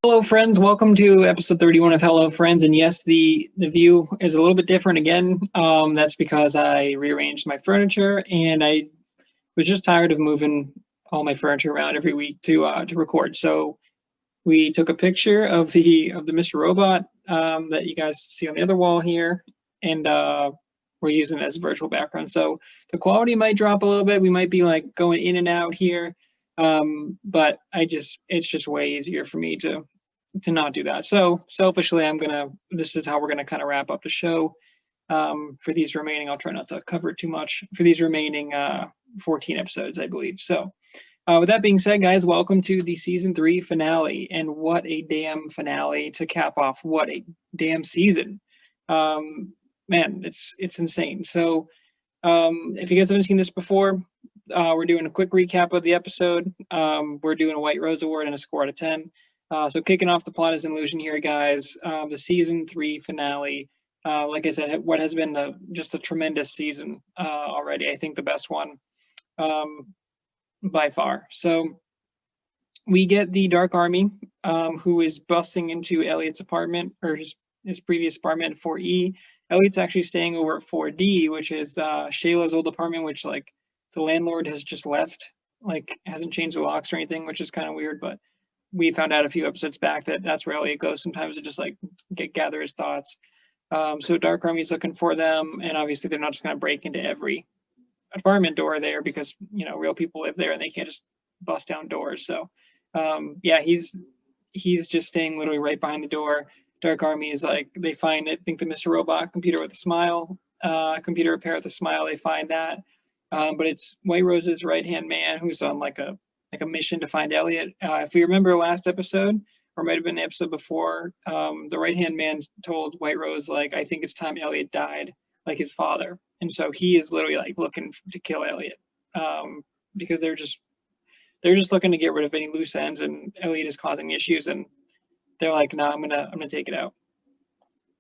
Hello, friends. Welcome to episode 31 of Hello, Friends. And yes, the view is a little bit different again. That's because I rearranged my furniture, and I was just tired of moving all my furniture around every week to record. So we took a picture of the Mr. Robot that you guys see on the other wall here, and we're using it as a virtual background. So the quality might drop a little bit. We might be like going in and out here, but it's just way easier for me to not do that. So selfishly, this is how we're gonna kind of wrap up the show. For these remaining, I'll try not to cover it too much for these remaining 14 episodes, I believe. So with that being said, guys, welcome to the season 3 finale, and what a damn finale to cap off what a damn season. Man, it's insane. So if you guys haven't seen this before, we're doing a quick recap of the episode. We're doing a White Rose Award and a score out of 10. So kicking off the plot is an illusion here, guys. The season 3 finale. Like I said, what has been just a tremendous season already. I think the best one by far. So we get the Dark Army, who is busting into Elliot's apartment, or his previous apartment, 4E. Elliot's actually staying over at 4D, which is Shayla's old apartment, which like the landlord has just left, like hasn't changed the locks or anything, which is kind of weird. But we found out a few episodes back that that's where Elliot goes sometimes to just like gather his thoughts. So Dark Army's looking for them, and obviously they're not just going to break into every apartment door there because real people live there and they can't just bust down doors. So yeah, he's just staying literally right behind the door. Dark Army is like, they find it, think the Mr. Robot computer with a smile, computer repair with a smile. They find that, but it's White Rose's right hand man who's on like a mission to find Elliot. If we remember last episode, or might have been the episode before, the right hand man told White Rose, like, I think it's time Elliot died, like his father. And so he is literally like looking to kill Elliot, because they're just looking to get rid of any loose ends, and Elliot is causing issues, and they're like, nah, I'm gonna take it out.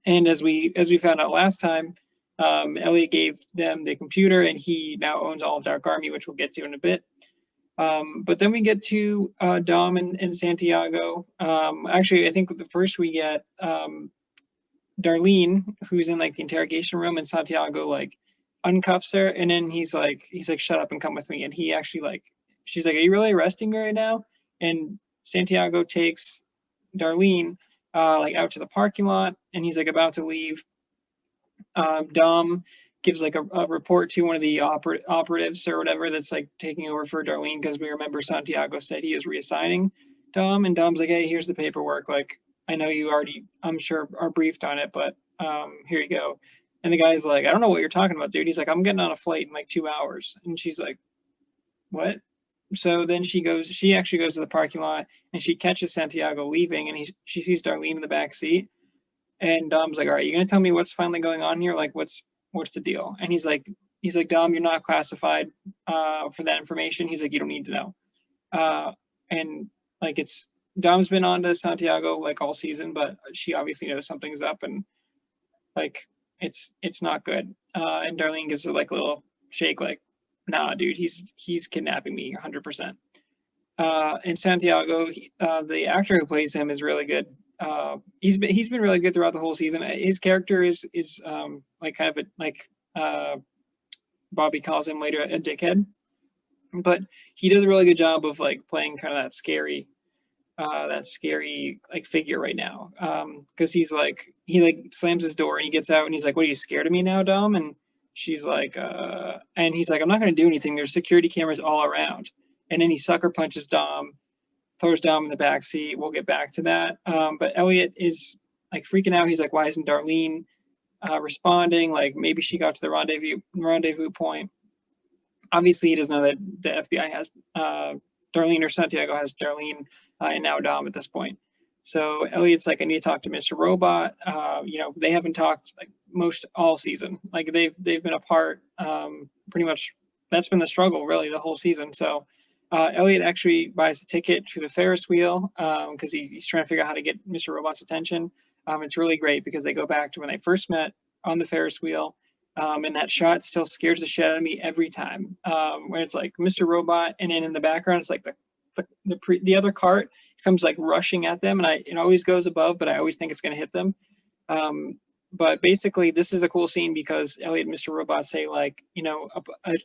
And as we found out last time, Elliot gave them the computer, and he now owns all of Dark Army, which we'll get to in a bit. But then we get to Dom and Santiago. Actually, I think first we get Darlene, who's in like the interrogation room, and Santiago like uncuffs her, and then he's like, shut up and come with me. And he actually like, she's like, are you really arresting me right now? And Santiago takes Darlene like out to the parking lot, and he's like about to leave. Dom gives like a report to one of the operatives or whatever that's like taking over for Darlene, because we remember Santiago said he is reassigning Dom, and Dom's like, hey, here's the paperwork. Like, I know you already, I'm sure, are briefed on it, but here you go. And the guy's like, I don't know what you're talking about, dude. He's like, I'm getting on a flight in like 2 hours. And she's like, what? So then she actually goes to the parking lot, and she catches Santiago leaving, and she sees Darlene in the back seat. And Dom's like, all right, you gonna tell me what's finally going on here? Like, what's the deal? And he's like, Dom, you're not classified for that information. He's like, you don't need to know. And like, Dom's been on to Santiago like all season, but she obviously knows something's up, and like it's not good. And Darlene gives her like a little shake, like, nah, dude, he's kidnapping me 100%. And Santiago, the actor who plays him, is really good. He's been really good throughout the whole season. His character is like kind of like Bobby calls him later, a dickhead, but he does a really good job of like playing kind of that scary like figure right now. Because he like slams his door and he gets out and he's like, what, are you scared of me now, Dom? And she's like, and he's like, I'm not going to do anything. There's security cameras all around. And then he sucker punches Dom, throws Dom in the back seat. We'll get back to that. But Elliot is like freaking out. He's like, why isn't Darlene responding? Like, maybe she got to the rendezvous point. Obviously, he doesn't know that the FBI has Darlene, or Santiago has Darlene and now Dom at this point. So Elliot's like, I need to talk to Mr. Robot. They haven't talked like most all season. Like they've been apart pretty much. That's been the struggle really the whole season. So Elliot actually buys a ticket to the Ferris wheel because he's trying to figure out how to get Mr. Robot's attention. It's really great because they go back to when they first met on the Ferris wheel. And that shot still scares the shit out of me every time. When it's like Mr. Robot, and then in the background it's like the other cart comes like rushing at them, and it always goes above, but I always think it's going to hit them. But basically, this is a cool scene because Elliot and Mr. Robot say, like,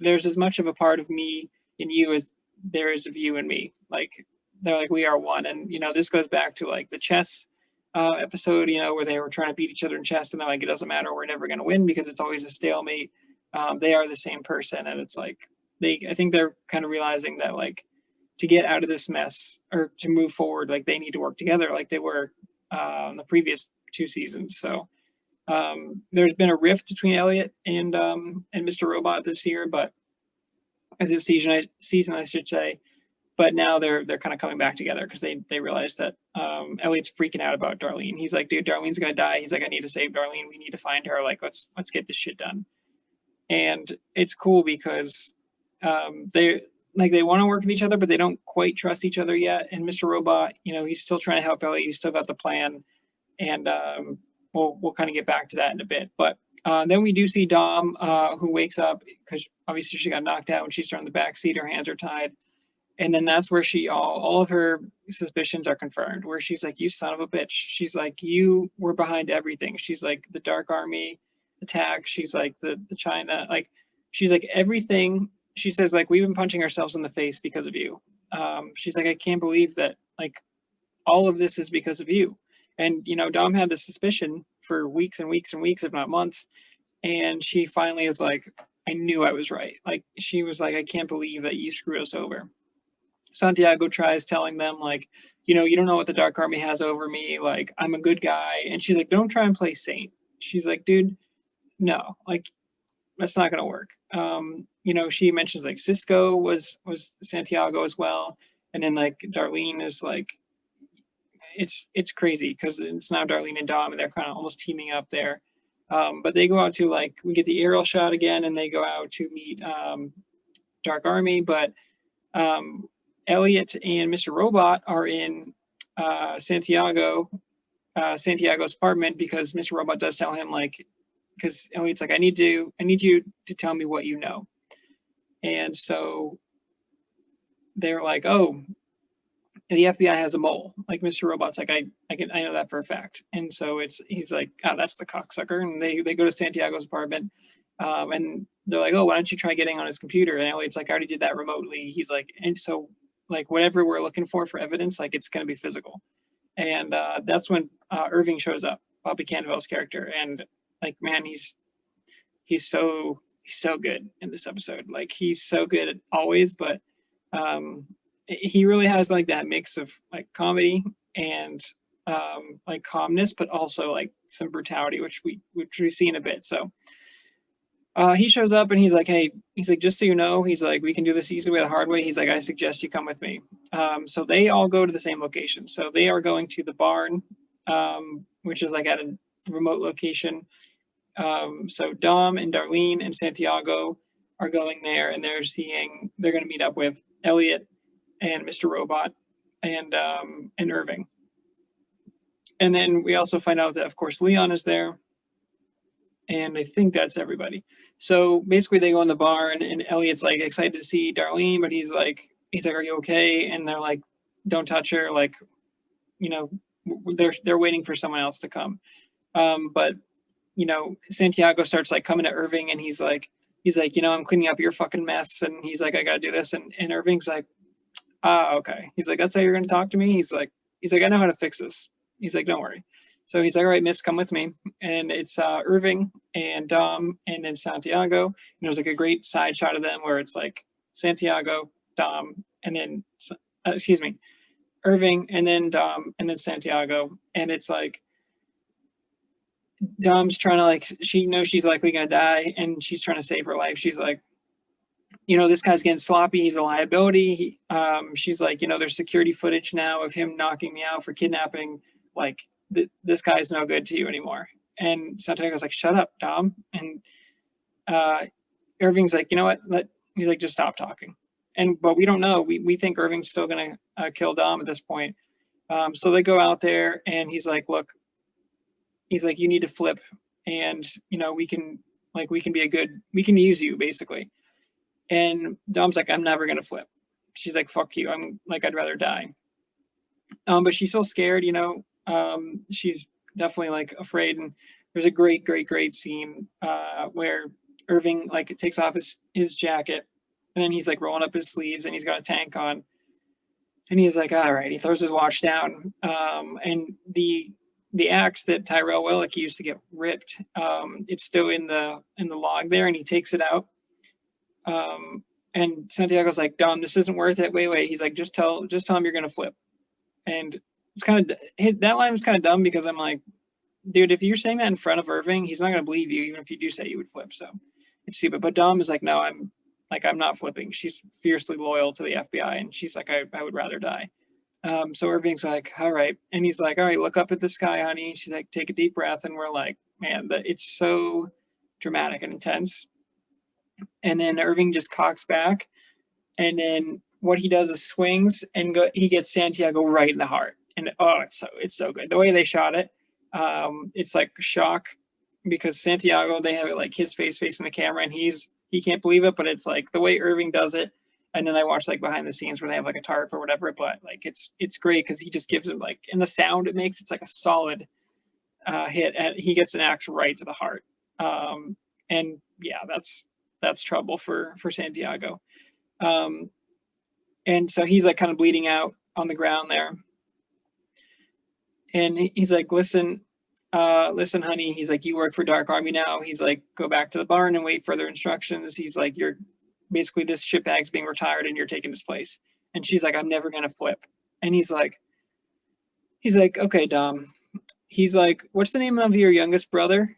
there's as much of a part of me in you as there is of you and me. Like, they're like, we are one. And, this goes back to like the chess episode, where they were trying to beat each other in chess, and they're like, it doesn't matter, we're never going to win because it's always a stalemate. They are the same person. And it's like, I think they're kind of realizing that, like, to get out of this mess or to move forward, like, they need to work together like they were in the previous 2 seasons. So there's been a rift between Elliot and Mr. Robot this year, but this season I should say. But now they're kind of coming back together because they realize that Elliot's freaking out about Darlene. He's like, dude, Darlene's gonna die. He's like, I need to save Darlene. We need to find her. Like, let's get this shit done. And it's cool because they want to work with each other, but they don't quite trust each other yet. And Mr. Robot, he's still trying to help Elliot. He's still got the plan, and we'll kind of get back to that in a bit. But then we do see Dom, who wakes up because obviously she got knocked out when she's in the back seat. Her hands are tied. And then that's where all of her suspicions are confirmed, where she's like, you son of a bitch. She's like, you were behind everything. She's like, the Dark Army attack. She's like, the China, like, she's like, everything. She says, like, we've been punching ourselves in the face because of you. She's like, I can't believe that, like, all of this is because of you. And, Dom had the suspicion for weeks and weeks and weeks, if not months. And she finally is like, I knew I was right. Like, she was like, I can't believe that you screwed us over. Santiago tries telling them, like, you don't know what the Dark Army has over me. Like, I'm a good guy. And she's like, don't try and play saint. She's like, dude, no, like, that's not going to work. She mentions, like, Cisco was Santiago as well. And then, like, Darlene is like, it's crazy because it's now Darlene and Dom, and they're kind of almost teaming up there. But they go out to, like, we get the aerial shot again, and they go out to meet Dark Army. But Elliot and Mr. Robot are in Santiago's apartment because Mr. Robot does tell him, like, because Elliot's like, I need you to tell me what you know. And so they're like, oh, the FBI has a mole. Like, Mr. Robot's like, I know that for a fact. And so he's like, oh, that's the cocksucker. And they go to Santiago's apartment, and they're like, oh, why don't you try getting on his computer? And Elliot's like, I already did that remotely. He's like, and so, like, whatever we're looking for evidence, like, it's going to be physical. And that's when Irving shows up, Bobby Cannavale's character. And, like, man, he's so good in this episode. Like, he's so good always, but he really has, like, that mix of, like, comedy and like calmness, but also, like, some brutality, which we see in a bit. So he shows up and he's like, hey, he's like, just so you know, he's like, we can do this easy way, the hard way. He's like, I suggest you come with me. So they all go to the same location. So they are going to the barn, which is, like, at a remote location. So Dom and Darlene and Santiago are going there, and they're going to meet up with Elliot and Mr. Robot and Irving. And then we also find out that, of course, Leon is there. And I think that's everybody. So basically they go in the barn, and Elliot's, like, excited to see Darlene, but he's like, are you okay? And they're like, don't touch her. Like, they're waiting for someone else to come. But, Santiago starts, like, coming to Irving, and he's like, I'm cleaning up your fucking mess. And he's like, I got to do this. And Irving's like, okay. He's like, that's how you're going to talk to me? He's like, I know how to fix this. He's like, don't worry. So he's like, all right, miss, come with me. And it's Irving and Dom and then Santiago. And there's, like, a great side shot of them where it's, like, Santiago, Dom, and then, Irving, and then Dom, and then Santiago. And it's, like, Dom's trying to, like, she knows she's likely going to die, and she's trying to save her life. She's like, this guy's getting sloppy. He's a liability. She's like, there's security footage now of him knocking me out for kidnapping. Like, this guy's no good to you anymore. And Santiago's like, shut up, Dom. And Irving's like, you know what? He's like, just stop talking. But we don't know. We think Irving's still going to kill Dom at this point. So they go out there, and he's like, look, he's like, you need to flip, and we can use you, basically. And Dom's like, I'm never gonna flip. she's like, fuck you. I'm like, I'd rather die. But she's still scared, you know. She's definitely like afraid. And there's a great scene where Irving like takes off his jacket, and then he's like rolling up his sleeves, and he's got a tank on, and he's like, all right. He throws his watch down, and the axe that Tyrell Wellick used to get ripped, it's still in the log there, and he takes it out. And Santiago's like, Dom, this isn't worth it. Wait. He's like, just tell him you're gonna flip. And it's kind of, that line was kind of dumb, because I'm like, dude, if you're saying that in front of Irving, he's not gonna believe you, even if you do say you would flip. So it's stupid. But Dom is like, no, I'm not flipping. She's fiercely loyal to the FBI, and she's like, I would rather die. So Irving's like, all right. And he's like, all right, look up at the sky, honey. She's like, take a deep breath. And we're like, man, it's so dramatic and intense. And then Irving just cocks back. And then what he does is swings, and he gets Santiago right in the heart. And oh, it's so good. The way they shot it, it's like shock, because Santiago, they have it like his face facing the camera, and he can't believe it, but it's like the way Irving does it. And then I watch like behind the scenes where they have like a tarp or whatever, but like it's great, because he just gives him like, and the sound it makes, it's like a solid hit, and he gets an axe right to the heart. And yeah, that's trouble for Santiago. And so he's like kind of bleeding out on the ground there, and he's like, listen, honey. He's like, you work for Dark Army now. He's like, go back to the barn and wait further instructions. He's like, you're basically, this shitbag's being retired and you're taking his place. And she's like, I'm never gonna flip. And he's like, okay, Dom. He's like, what's the name of your youngest brother?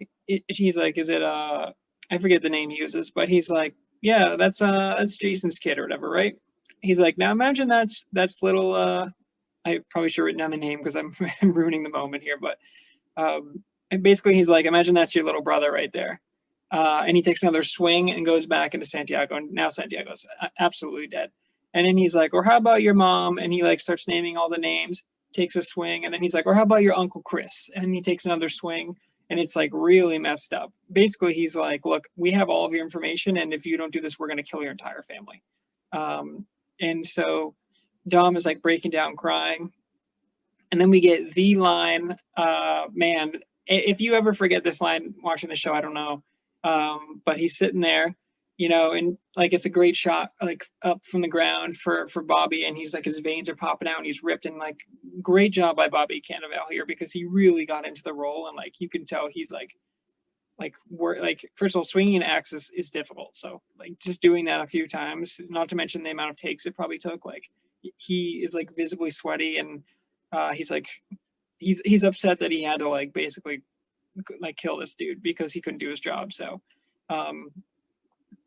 He's like, is it I forget the name he uses, but he's like, yeah, that's Jason's kid or whatever, right? He's like, now imagine that's little I probably should have written down the name, because I'm ruining the moment here, but and basically he's like, imagine that's your little brother right there. And he takes another swing and goes back into Santiago, and now Santiago's absolutely dead. And then he's like, or how about your mom? And he like starts naming all the names, takes a swing, and then he's like, or how about your Uncle Chris? And he takes another swing, and it's like really messed up. Basically, he's like, look, we have all of your information, and if you don't do this, we're gonna kill your entire family. And so Dom is like breaking down crying. And then we get the line, man, if you ever forget this line watching the show, I don't know. But he's sitting there, you know, and like it's a great shot, like up from the ground for Bobby, and he's like, his veins are popping out and he's ripped, and like great job by Bobby Cannavale here, because he really got into the role, and like you can tell he's like first of all, swinging an axe is difficult, so like just doing that a few times, not to mention the amount of takes it probably took, like he is like visibly sweaty, and he's like he's upset that he had to like basically like kill this dude because he couldn't do his job. So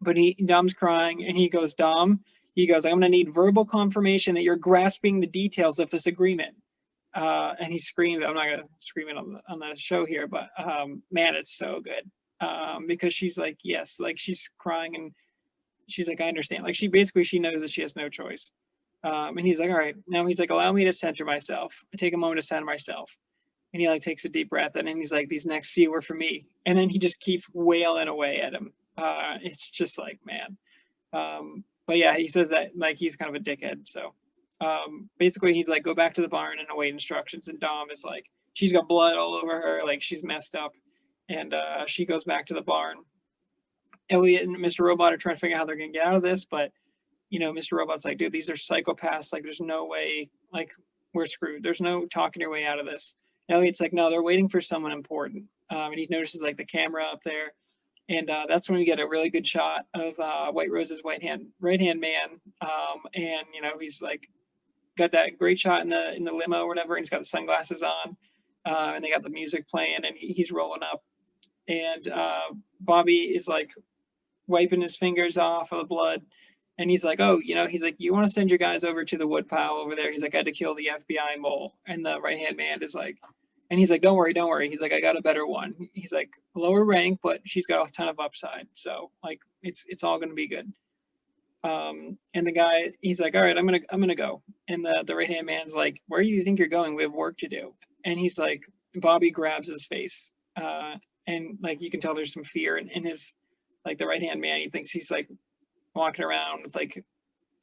but Dom's crying, and he goes, Dom, he goes, I'm gonna need verbal confirmation that you're grasping the details of this agreement. And he screamed, I'm not gonna scream it on the show here, but man, it's so good. Because she's like, yes, like she's crying, and she's like, I understand. Like she knows that she has no choice. And he's like, all right, now he's like, allow me to center myself. I take a moment to center myself. And he like takes a deep breath, and then he's like, these next few are for me. And then he just keeps wailing away at him. It's just like, man. But yeah, he says that like he's kind of a dickhead. So basically he's like, go back to the barn and await instructions. And Dom is like, she's got blood all over her, like she's messed up. And she goes back to the barn. Elliot and Mr. Robot are trying to figure out how they're gonna get out of this, but you know, Mr. Robot's like, dude, these are psychopaths. Like, there's no way, like, we're screwed. There's no talking your way out of this. And Elliot's like, no, they're waiting for someone important. And he notices like the camera up there. And that's when we get a really good shot of White Rose's right hand man. And you know, he's like got that great shot in the limo or whatever, and he's got the sunglasses on, and they got the music playing, and he's rolling up. And Bobby is like wiping his fingers off of the blood. And he's like, oh, you know, he's like, you want to send your guys over to the woodpile over there? He's like, I had to kill the FBI mole. And the right-hand man is like, and he's like, don't worry. He's like, I got a better one. He's like, lower rank, but she's got a ton of upside. So like, it's all going to be good. And the guy, he's like, all right, I'm going to go. And the right-hand man's like, where do you think you're going? We have work to do. And he's like, Bobby grabs his face. And like, you can tell there's some fear in his, like the right-hand man, he thinks he's like walking around with like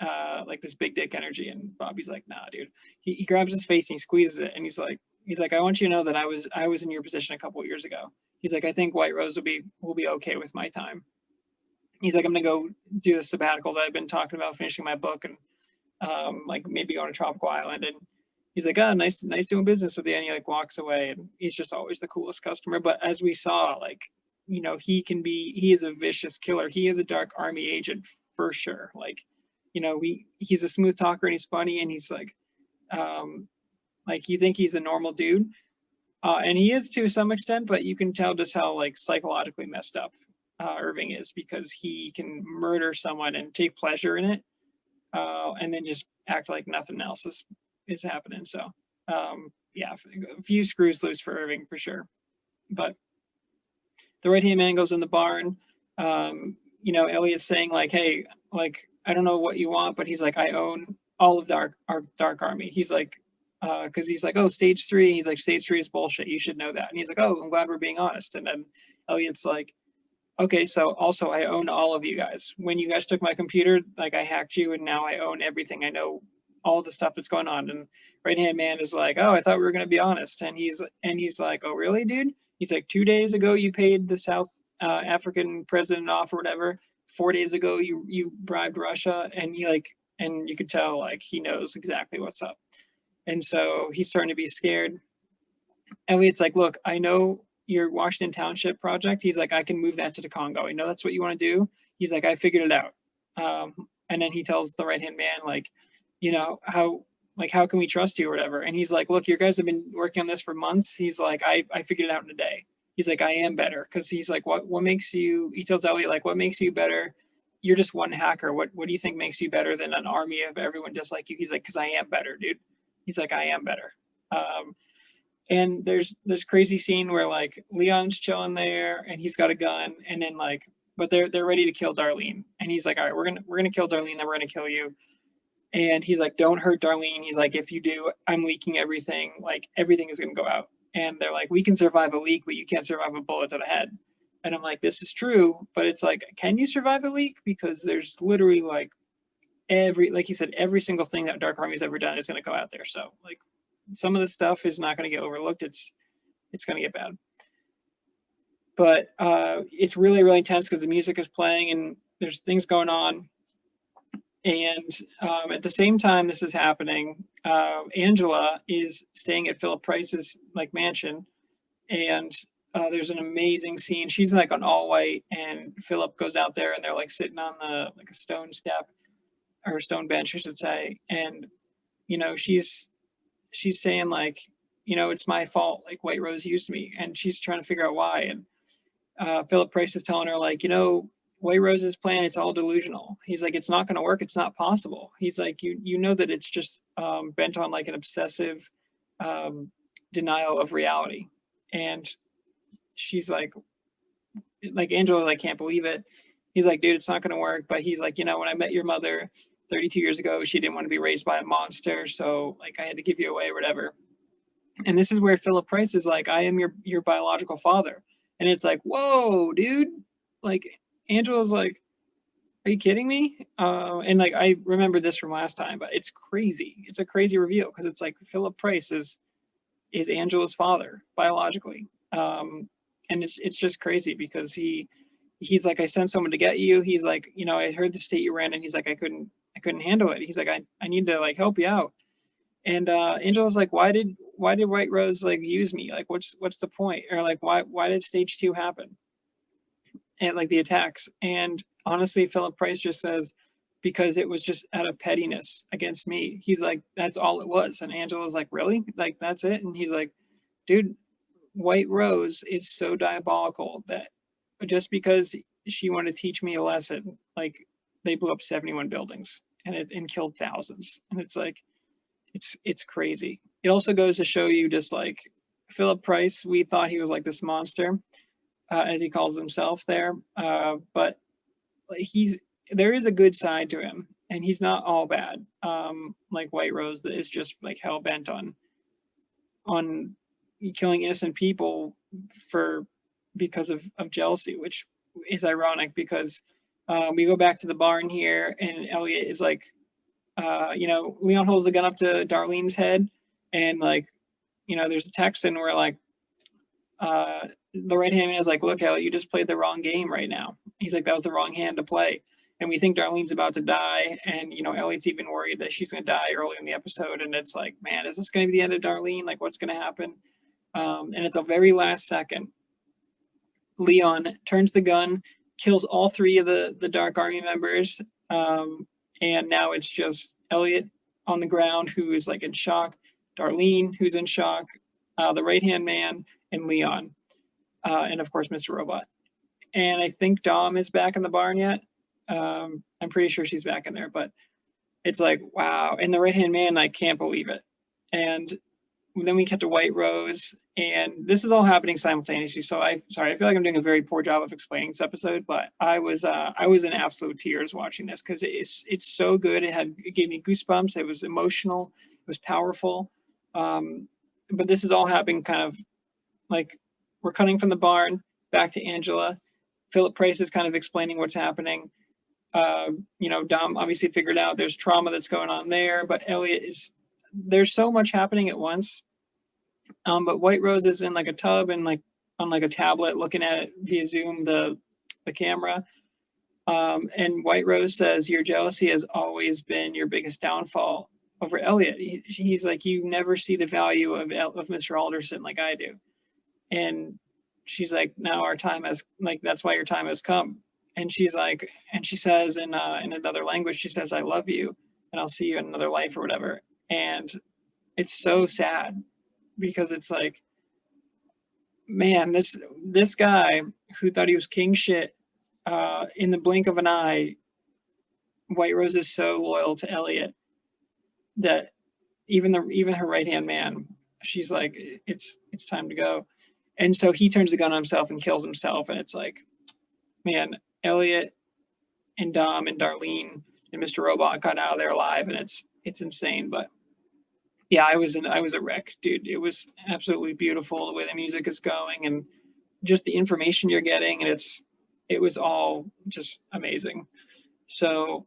like this big dick energy. And Bobby's like, nah, dude. He grabs his face and he squeezes it, and he's like, I want you to know that I was in your position a couple of years ago. He's like, I think White Rose will be okay with my time. He's like, I'm gonna go do the sabbatical that I've been talking about, finishing my book, and like maybe go on a tropical island. And he's like, oh, nice doing business with you. And he like walks away, and he's just always the coolest customer. But as we saw, like, you know, he is a vicious killer. He is a Dark Army agent for sure. Like, you know, he's a smooth talker and he's funny, and he's like you think he's a normal dude. And he is to some extent, but you can tell just how like psychologically messed up Irving is, because he can murder someone and take pleasure in it, and then just act like nothing else is happening. So yeah, a few screws loose for Irving for sure. But the right-hand man goes in the barn. You know, Elliot's saying like, hey, like, I don't know what you want, but he's like, I own all of our Dark Army. He's like, because he's like, oh, stage 3. He's like, stage 3 is bullshit. You should know that. And he's like, oh, I'm glad we're being honest. And then Elliot's like, okay, so also I own all of you guys. When you guys took my computer, like I hacked you, and now I own everything. I know all the stuff that's going on. And right-hand man is like, oh, I thought we were going to be honest. And he's like, oh, really, dude? He's like, 2 days ago, you paid the South African president off or whatever. 4 days ago, you bribed Russia. And and you could tell like he knows exactly what's up. And so he's starting to be scared. Elliot's like, look, I know your Washington Township project. He's like, I can move that to the Congo. I know that's what you want to do. He's like, I figured it out. And then he tells the right-hand man, like, you know, how can we trust you or whatever? And he's like, look, you guys have been working on this for months. He's like, I figured it out in a day. He's like, I am better. Because he's like, what makes you, he tells Elliot, like, what makes you better? You're just one hacker. What do you think makes you better than an army of everyone just like you? He's like, because I am better, dude. He's like, I am better. And there's this crazy scene where like Leon's chilling there and he's got a gun, and then like, but they're ready to kill Darlene. And he's like, all right, we're gonna kill Darlene, then we're gonna kill you. And he's like, don't hurt Darlene. He's like, if you do, I'm leaking everything. Like everything is gonna go out. And they're like, we can survive a leak, but you can't survive a bullet to the head. And I'm like, this is true, but it's like, can you survive a leak? Because there's literally like like he said, every single thing that Dark Army's ever done is gonna go out there. So like, some of the stuff is not going to get overlooked. It's going to get bad. But it's really, really intense because the music is playing and there's things going on. And at the same time this is happening, Angela is staying at Philip Price's like mansion, and there's an amazing scene. She's like on all white, and Philip goes out there, and they're like sitting on the like a stone step or stone bench, I should say. And you know, she's saying like, you know, it's my fault, like White Rose used me, and she's trying to figure out why. And Philip Price is telling her like, you know, White Rose's plan, it's all delusional. He's like, it's not going to work. It's not possible. He's like, you know that it's just bent on like an obsessive denial of reality. And she's like Angela like can't believe it. He's like, dude, it's not going to work. But he's like, you know, when I met your mother 32 years ago, she didn't want to be raised by a monster, so like I had to give you away or whatever. And this is where Philip Price is like, I am your biological father. And it's like, whoa, dude. Like Angela's like, are you kidding me? And like I remember this from last time, but it's crazy. It's a crazy reveal because it's like Philip Price is Angela's father biologically. And it's just crazy because he's like, I sent someone to get you. He's like, you know, I heard the state you ran, and he's like, I couldn't handle it. He's like, I need to like help you out. And Angela's like, why did White Rose like use me? Like, what's the point? Or like, why did stage 2 happen? And like the attacks. And honestly, Philip Price just says, because it was just out of pettiness against me. He's like, that's all it was. And Angela's like, really? Like, that's it? And he's like, dude, White Rose is so diabolical that just because she wanted to teach me a lesson, like they blew up 71 buildings and killed thousands. And it's like, it's crazy. It also goes to show you just like Philip Price, we thought he was like this monster, as he calls himself there. But there is a good side to him, and he's not all bad. Like White Rose that is just like hell bent on killing innocent people because of jealousy, which is ironic because we go back to the barn here, and Elliot is like Leon holds the gun up to Darlene's head, and like, there's a text, and we're like, the right hand man is like, look, Elliot, you just played the wrong game right now. He's like, that was the wrong hand to play. And we think Darlene's about to die. And, Elliot's even worried that she's going to die early in the episode. And it's like, man, is this going to be the end of Darlene? Like, what's going to happen? And at the very last second, Leon turns the gun, kills all three of the Dark Army members. And now it's just Elliot on the ground, who is like in shock, Darlene, who's in shock, the right-hand man, and Leon. And of course, Mr. Robot. And I think Dom is back in the barn yet. I'm pretty sure she's back in there, but it's like, wow. And the right-hand man, I can't believe it. And then we get to White Rose, and this is all happening simultaneously. So I feel like I'm doing a very poor job of explaining this episode, but I was in absolute tears watching this, because it's so good. It gave me goosebumps. It was emotional. It was powerful. But this is all happening kind of like, we're cutting from the barn back to Angela. Philip Price is kind of explaining what's happening. Dom obviously figured out there's trauma that's going on there, but Elliot there's so much happening at once. But White Rose is in like a tub and like on like a tablet looking at it via Zoom, the camera. And White Rose says, your jealousy has always been your biggest downfall over Elliot. He's like, you never see the value of Mr. Alderson like I do. And she's like, now our time has, like, that's why your time has come. And she's like, and she says in another language, she says, I love you, and I'll see you in another life or whatever. And it's so sad, because it's like, man, this guy who thought he was king shit, in the blink of an eye, White Rose is so loyal to Elliot that even her right-hand man, she's like, it's time to go. And so he turns the gun on himself and kills himself. And it's like, man, Elliot and Dom and Darlene and Mr. Robot got out of there alive, and it's insane. But yeah, I was a wreck, dude. It was absolutely beautiful the way the music is going, and just the information you're getting, and it was all just amazing. So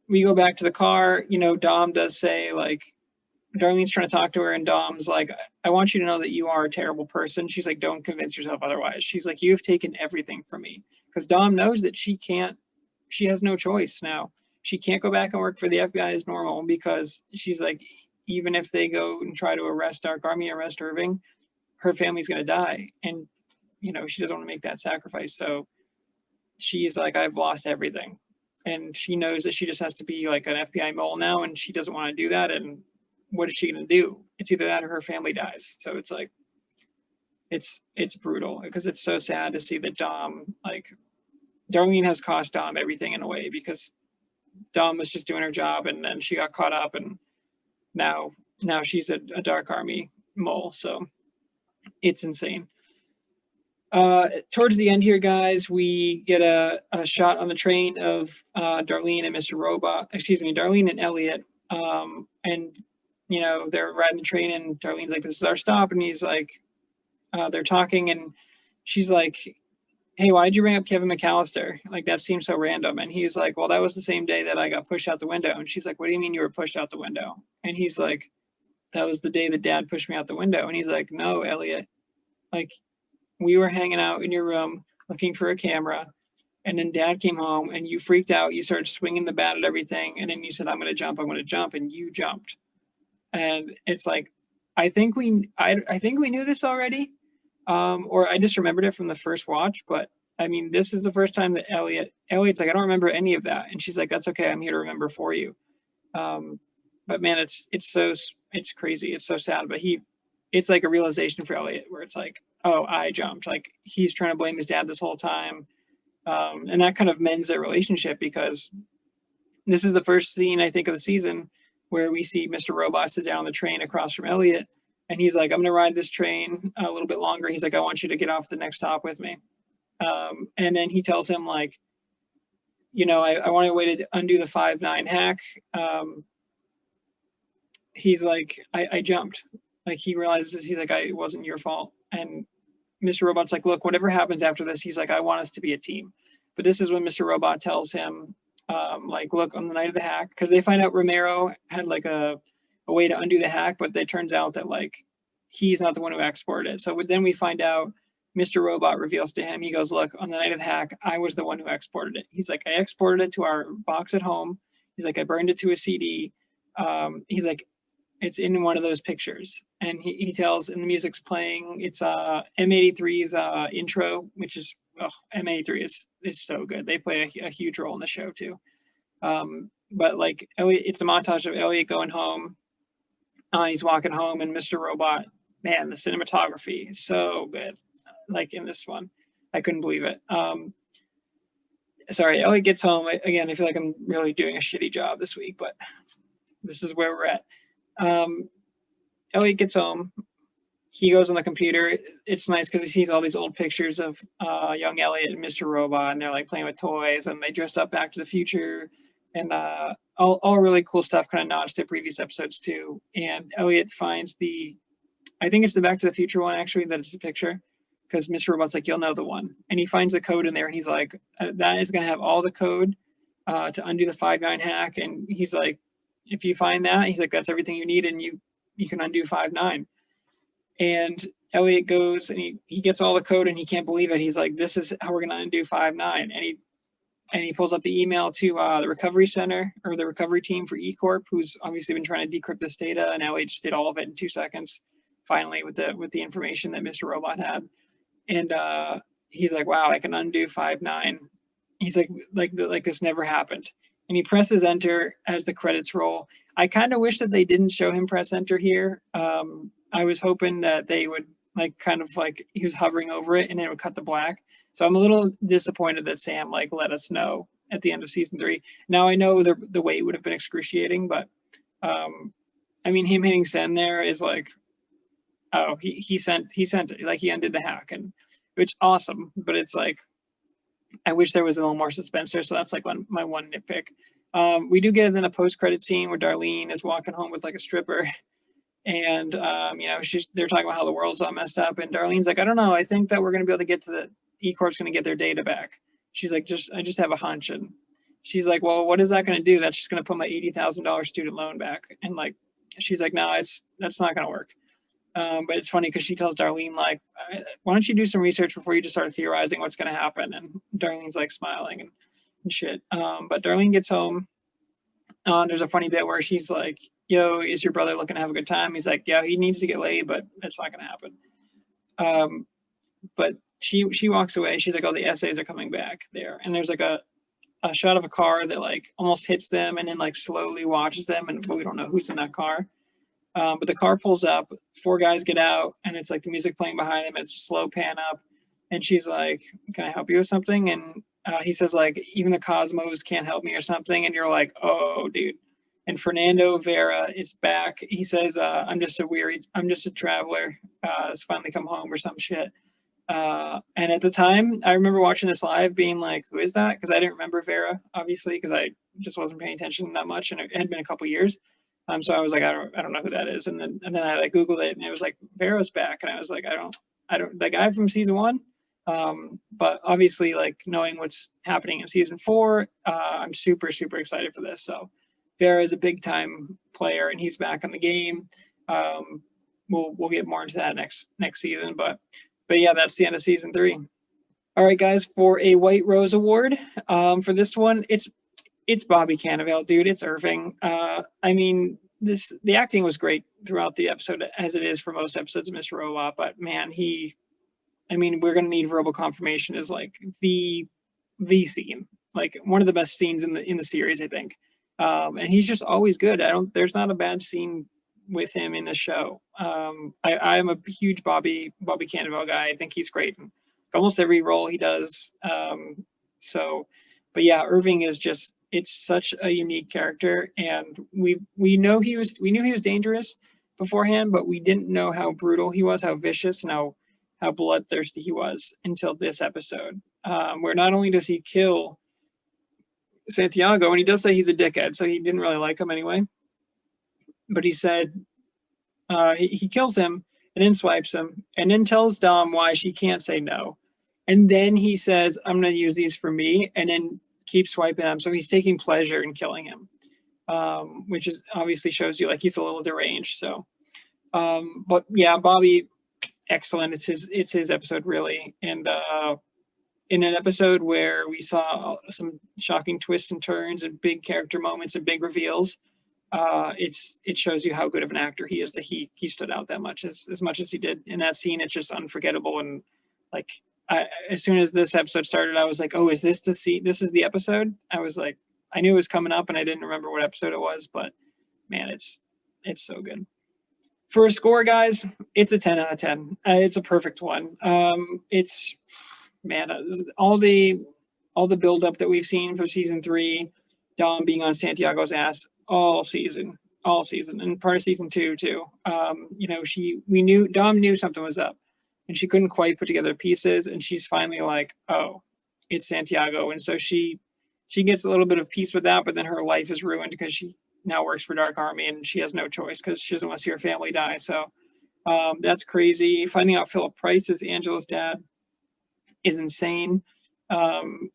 we go back to the car. Dom does say, like, Darlene's trying to talk to her, and Dom's like, I want you to know that you are a terrible person. She's like, don't convince yourself otherwise. She's like, you have taken everything from me. Because Dom knows that she has no choice now. She can't go back and work for the FBI as normal, because she's like, even if they go and try to arrest Dark Army, arrest Irving, her family's going to die. And, she doesn't want to make that sacrifice. So she's like, I've lost everything. And she knows that she just has to be like an FBI mole now, and she doesn't want to do that. And what is she going to do? It's either that or her family dies. So it's like, it's brutal, because it's so sad to see that Dom, like, Darlene has cost Dom everything in a way, because Dom was just doing her job, and then she got caught up, and now she's a Dark Army mole. So it's insane. Towards the end here, guys, we get a shot on the train of Darlene and Mr. Robot, Darlene and Elliot. And they're riding the train, and Darlene's like, this is our stop. And he's like, they're talking, and she's like, hey, why did you bring up Kevin McAllister? Like, that seems so random. And he's like, well, that was the same day that I got pushed out the window. And she's like, what do you mean you were pushed out the window? And he's like, that was the day that Dad pushed me out the window. And he's like, no, Elliot, like, we were hanging out in your room looking for a camera, and then Dad came home, and you freaked out. You started swinging the bat at everything. And then you said, I'm going to jump. And you jumped. And it's like, I think we knew this already. Or I just remembered it from the first watch, but I mean, this is the first time that Elliot's like, I don't remember any of that. And she's like, that's okay. I'm here to remember for you. But man, it's crazy. It's so sad, but it's like a realization for Elliot where it's like, oh, I jumped. Like, he's trying to blame his dad this whole time. And that kind of mends their relationship, because this is the first scene, I think, of the season where we see Mr. Robot sit down on the train across from Elliot. And he's like, I'm going to ride this train a little bit longer. He's like, I want you to get off the next stop with me. And then he tells him, like, I want a way to undo the 5-9 hack. He's like, I jumped. Like, he realizes, he's like, it wasn't your fault. And Mr. Robot's like, look, whatever happens after this, he's like, I want us to be a team. But this is when Mr. Robot tells him, like, look, on the night of the hack, because they find out Romero had like a way to undo the hack, but it turns out that like he's not the one who exported it. So then we find out Mr. Robot reveals to him, he goes, look, on the night of the hack, I was the one who exported it. He's like, I exported it to our box at home. He's like, I burned it to a CD. He's like, it's in one of those pictures. And he tells, and the music's playing, it's M83's intro, which is, M83 is so good. They play a huge role in the show too. But like Elliot, it's a montage of Elliot going home. He's walking home, and Mr. Robot, man, the cinematography is so good. Like in this one, I couldn't believe it. Sorry, Elliot gets home. Again, I feel like I'm really doing a shitty job this week, but this is where we're at. Elliot gets home. He goes on the computer. It's nice because he sees all these old pictures of young Elliot and Mr. Robot, and they're like playing with toys, and they dress up Back to the Future, and all really cool stuff, kind of nods to previous episodes too. And Elliot finds I think it's the Back to the Future one actually, that it's a picture, because Mr. Robot's like, you'll know the one. And he finds the code in there, and he's like, that is going to have all the code to undo the 5-9 hack. And he's like, if you find that, he's like, that's everything you need, and you can undo 5-9. And Elliot goes and he gets all the code, and he can't believe it. He's like, this is how we're going to undo 5-9. And he pulls up the email to the recovery center, or the recovery team for eCorp, who's obviously been trying to decrypt this data, and Elliot just did all of it in 2 seconds, finally, with the information that Mr. Robot had. And he's like, wow, I can undo 5-9. He's like this never happened. And he presses enter as the credits roll. I kind of wish that they didn't show him press enter here. I was hoping that they would like kind of like he was hovering over it and it would cut to black. So I'm a little disappointed that Sam like let us know at the end of season 3. Now I know the wait would have been excruciating, but I mean, him hitting send there is like, oh, he sent it, like he undid the hack, and which awesome. But it's like, I wish there was a little more suspense there. So that's like my one nitpick. We do get then a post-credit scene where Darlene is walking home with like a stripper, and you know, they're talking about how the world's all messed up, and Darlene's like, I don't know, I think that we're gonna be able to get to the eCorp's gonna get their data back. She's like, I just have a hunch. And she's like, well, what is that gonna do? That's just gonna put my $80,000 student loan back. And like, she's like, no, that's not gonna work. But it's funny because she tells Darlene, like, why don't you do some research before you just start theorizing what's going to happen? And Darlene's like smiling and shit. But Darlene gets home. There's a funny bit where she's like, yo, is your brother looking to have a good time? He's like, yeah, he needs to get laid, but it's not going to happen. But she walks away. She's like, oh, the essays are coming back there. And there's like a shot of a car that like almost hits them and then like slowly watches them. But we don't know who's in that car. But the car pulls up, 4 guys get out, and it's like the music playing behind them. It's a slow pan up, and she's like, can I help you with something? And he says, like, even the Cosmos can't help me or something. And you're like, oh, dude. And Fernando Vera is back. He says, I'm just a traveler. It's finally come home or some shit. And at the time, I remember watching this live being like, who is that? Because I didn't remember Vera, obviously, because I just wasn't paying attention that much, and it had been a couple years. So I was like, I don't know who that is. And then I like Googled it, and it was like, Vera's back. And I was like, I don't, the guy from season 1. But obviously, like, knowing what's happening in season 4, I'm super, super excited for this. So Vera is a big time player, and he's back in the game. We'll get more into that next season, but yeah, that's the end of season 3. All right, guys, for a White Rose Award, for this one, it's Bobby Cannavale, dude. It's Irving. I mean, the acting was great throughout the episode, as it is for most episodes of Mr. Robot. But man, we're gonna need verbal confirmation is like the scene, like one of the best scenes in the series, I think. And he's just always good. There's not a bad scene with him in the show. I am a huge Bobby Cannavale guy. I think he's great in almost every role he does. But yeah, Irving is just, it's such a unique character, and we knew he was dangerous beforehand, but we didn't know how brutal he was, how vicious, and how bloodthirsty he was until this episode, where not only does he kill Santiago, and he does say he's a dickhead, so he didn't really like him anyway, but he said he kills him and then swipes him and then tells Dom why she can't say no. And then he says, I'm going to use these for me. And then keeps swiping him. So he's taking pleasure in killing him, which is obviously shows you like he's a little deranged. So, but yeah, Bobby, excellent. It's his episode really, and in an episode where we saw some shocking twists and turns and big character moments and big reveals, it shows you how good of an actor he is, that he stood out that much as much as he did in that scene. It's just unforgettable. And like as soon as this episode started, I was like, oh, is this the scene? This is the episode? I was like, I knew it was coming up and I didn't remember what episode it was, but man, it's so good. For a score, guys, it's a 10 out of 10. It's a perfect one. It's, man, all the buildup that we've seen for season 3, Dom being on Santiago's ass all season, and part of season 2 too. You know, Dom knew something was up, and she couldn't quite put together pieces, and she's finally like, oh, it's Santiago, and so she gets a little bit of peace with that, but then her life is ruined because she now works for Dark Army and she has no choice because she doesn't want to see her family die. So that's crazy. Finding out Philip Price is Angela's dad is insane. You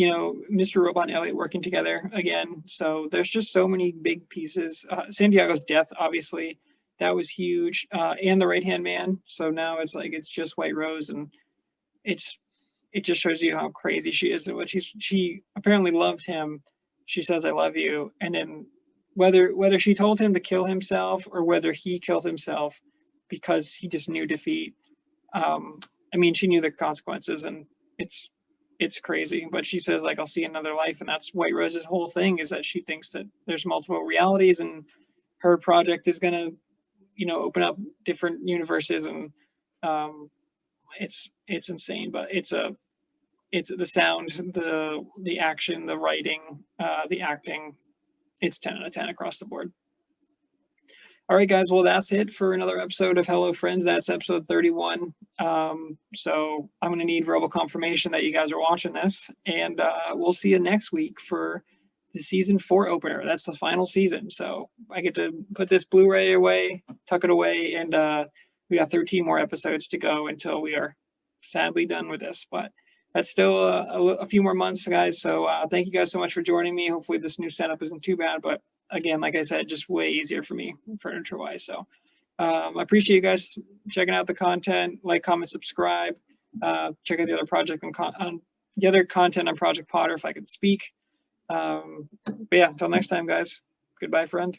know, Mr. Robot and Elliot working together again. So there's just so many big pieces. Santiago's death, obviously, that was huge. And the right-hand man. So now it's like, it's just White Rose, and it just shows you how crazy she is and what she apparently loved him. She says, I love you. And then whether she told him to kill himself or whether he killed himself because he just knew defeat. I mean, she knew the consequences, and it's crazy. But she says, like, I'll see another life. And that's White Rose's whole thing, is that she thinks that there's multiple realities and her project is going to, you know, open up different universes. And it's insane, but it's the sound, the action, the writing, the acting. It's 10 out of 10 across the board. All right, guys. Well, that's it for another episode of Hello Friends. That's episode 31. So I'm going to need verbal confirmation that you guys are watching this, and we'll see you next week for the season 4 opener. That's the final season. So I get to put this Blu-ray away, tuck it away, and we got 13 more episodes to go until we are sadly done with this. But that's still a few more months, guys. So thank you guys so much for joining me. Hopefully this new setup isn't too bad, but again, like I said, just way easier for me furniture wise. So I appreciate you guys checking out the content. Like, comment, subscribe. Check out the other project on the other content on Project Potter if I could speak. But yeah, until next time, guys. Goodbye, friend.